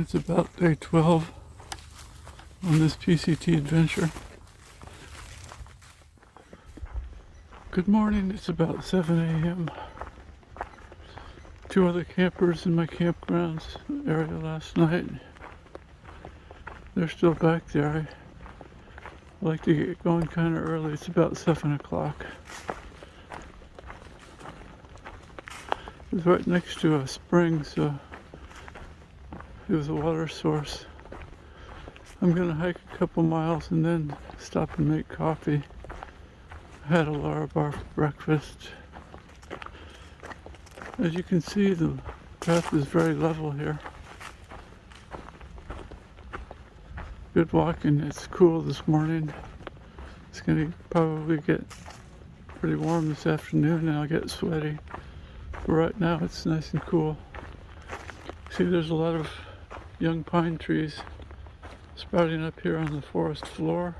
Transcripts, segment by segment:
It's about day 12 on this PCT adventure. Good morning, it's about 7 a.m. Two other campers in my campgrounds area last night. They're still back there. I like to get going kind of early. It's about 7 o'clock. It's right next to a spring, so it was a water source. I'm gonna hike a couple miles and then stop and make coffee. I had a Galore bar for breakfast. As you can see, the path is very level here. Good walking. It's cool this morning. It's gonna probably get pretty warm this afternoon and I'll get sweaty. But right now it's nice and cool. See, there's a lot of young pine trees sprouting up here on the forest floor.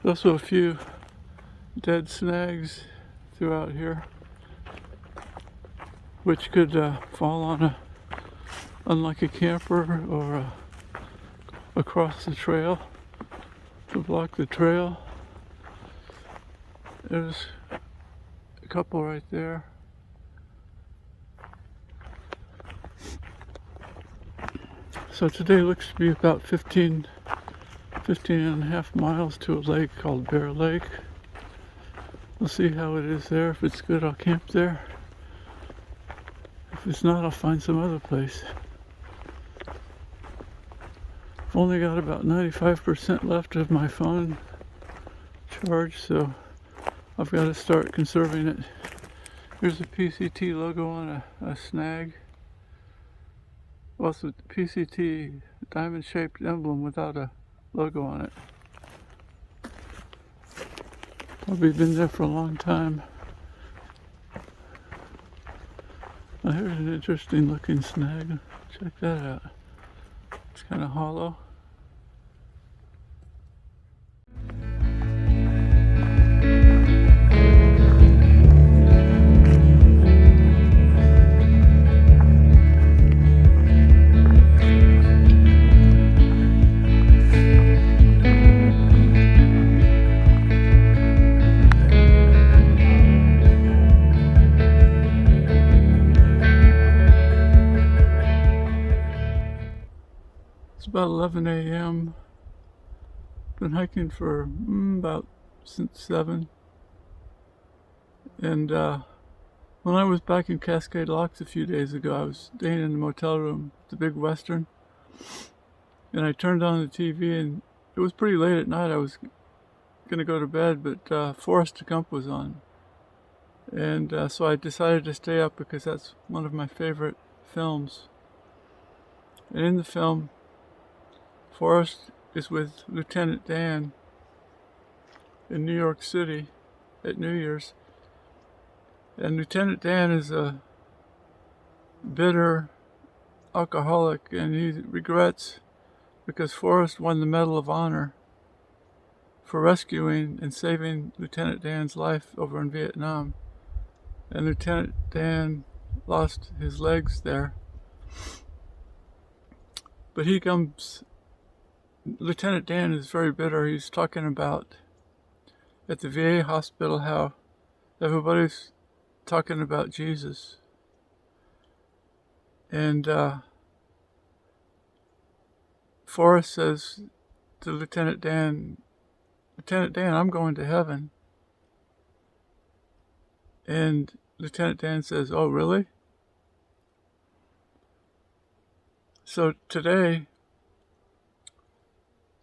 There's also a few dead snags throughout here, which could fall on a unlucky camper or across the trail to block the trail. There's a couple right there. So today looks to be about 15 and a half miles to a lake called Bear Lake. We'll see how it is there. If it's good, I'll camp there. If it's not, I'll find some other place. I've only got about 95% left of my phone charge, so I've got to start conserving it. Here's a PCT logo on a snag. Also, PCT diamond-shaped emblem without a logo on it. Probably been there for a long time. Now here's an interesting looking snag. Check that out. It's kind of hollow. It's about 11 a.m. Been hiking for about since 7. And when I was back in Cascade Locks a few days ago, I was staying in the motel room, the Big Western, and I turned on the TV and it was pretty late at night. I was going to go to bed, but Forrest Gump was on. And so I decided to stay up because that's one of my favorite films. And in the film, Forrest is with Lieutenant Dan in New York City at New Year's. And Lieutenant Dan is a bitter alcoholic, and he regrets because Forrest won the Medal of Honor for rescuing and saving Lieutenant Dan's life over in Vietnam. And Lieutenant Dan lost his legs there. But Lieutenant Dan is very bitter. He's talking about at the VA hospital how everybody's talking about Jesus. And Forrest says to Lieutenant Dan, I'm going to heaven. And Lieutenant Dan says, oh, really? So today,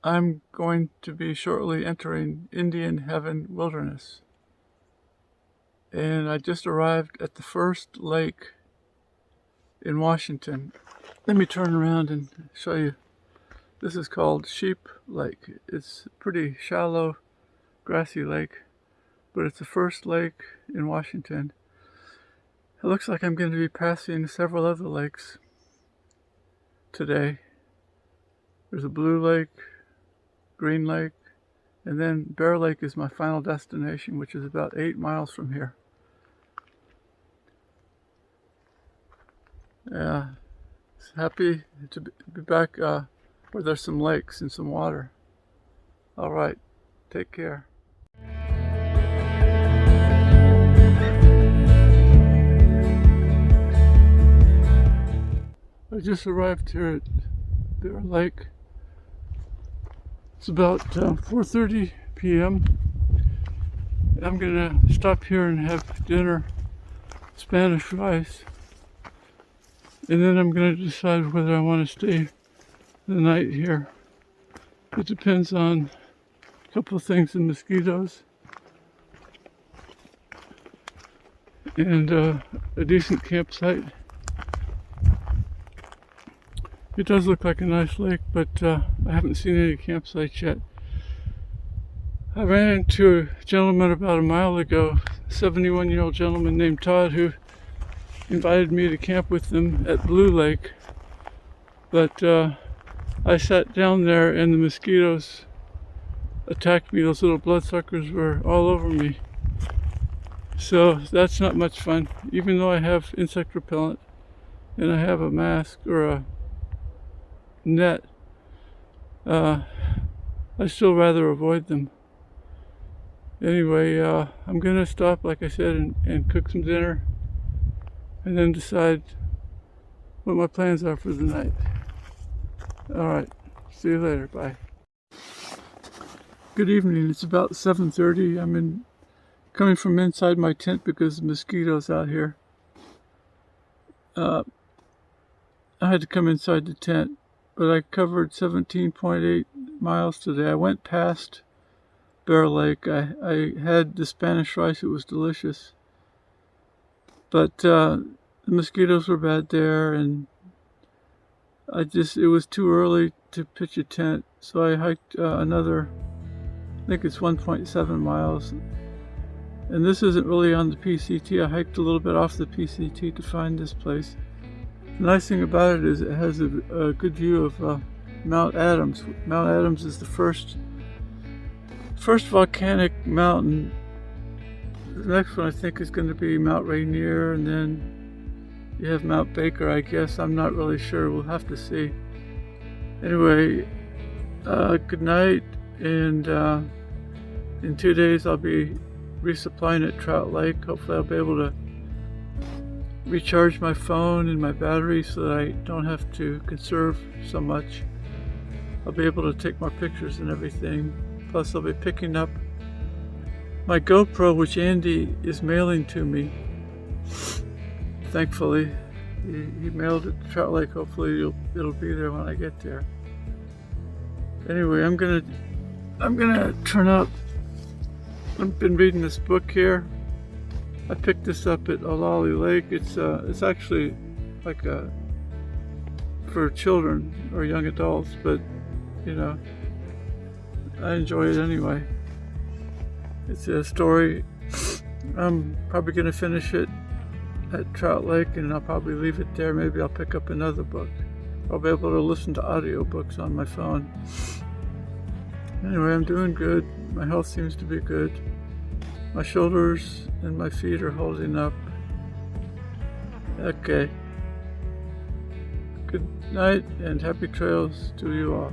I'm going to be shortly entering Indian Heaven Wilderness. And I just arrived at the first lake in Washington. Let me turn around and show you. This is called Sheep Lake. It's a pretty shallow, grassy lake, but it's the first lake in Washington. It looks like I'm going to be passing several other lakes today. There's a Blue Lake, Green Lake, and then Bear Lake is my final destination, which is about 8 miles from here. Happy to be back where there's some lakes and some water. All right, take care. I just arrived here at Bear Lake. It's about 4:30 p.m. I'm gonna stop here and have dinner, Spanish rice, and then I'm gonna decide whether I want to stay the night here. It depends on a couple of things: the mosquitoes and a decent campsite. It does look like a nice lake, but I haven't seen any campsites yet. I ran into a gentleman about a mile ago, a 71-year-old gentleman named Todd, who invited me to camp with them at Blue Lake. But I sat down there and the mosquitoes attacked me. Those little bloodsuckers were all over me. So that's not much fun, even though I have insect repellent and I have a mask or a net. I still rather avoid them. Anyway, I'm gonna stop, like I said, and cook some dinner and then decide what my plans are for the night. All right, see you later. Bye. Good evening. It's about 7:30. I'm coming from inside my tent because of mosquitoes out here. I had to come inside the tent, but I covered 17.8 miles today. I went past Bear Lake. I had the Spanish rice. It was delicious. But the mosquitoes were bad there, and it was too early to pitch a tent. So I hiked another, I think it's 1.7 miles. And this isn't really on the PCT. I hiked a little bit off the PCT to find this place. The nice thing about it is it has a good view of Mount Adams. Mount Adams is the first volcanic mountain. The next one I think is going to be Mount Rainier, and then you have Mount Baker, I guess. I'm not really sure. We'll have to see. Anyway, good night, and in 2 days I'll be resupplying at Trout Lake. Hopefully I'll be able to recharge my phone and my battery so that I don't have to conserve so much. I'll be able to take more pictures and everything. Plus I'll be picking up my GoPro, which Andy is mailing to me. Thankfully, he mailed it to Trout Lake. Hopefully it'll be there when I get there. Anyway, I'm gonna turn up. I've been reading this book here. I picked this up at Galore Lake. It's actually like for children or young adults, but you know, I enjoy it anyway. It's a story. I'm probably going to finish it at Trout Lake, and I'll probably leave it there. Maybe I'll pick up another book. I'll be able to listen to audiobooks on my phone. Anyway, I'm doing good. My health seems to be good. My shoulders and my feet are holding up. Okay. Good night and happy trails to you all.